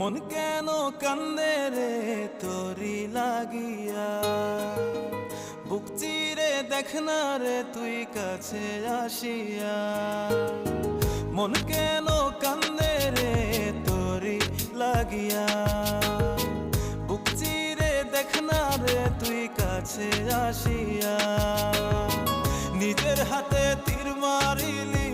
মন কেন কান্দে রে তোরি লাগিয়া, বুক চিরে দেখ না রে তুই কাছে আসিয়া। মন কেন কান্দে রে তোরি লাগিয়া, বুক চিরে দেখ না রে তুই কাছে আসিয়া। নিজের হাতে তীর মারিলি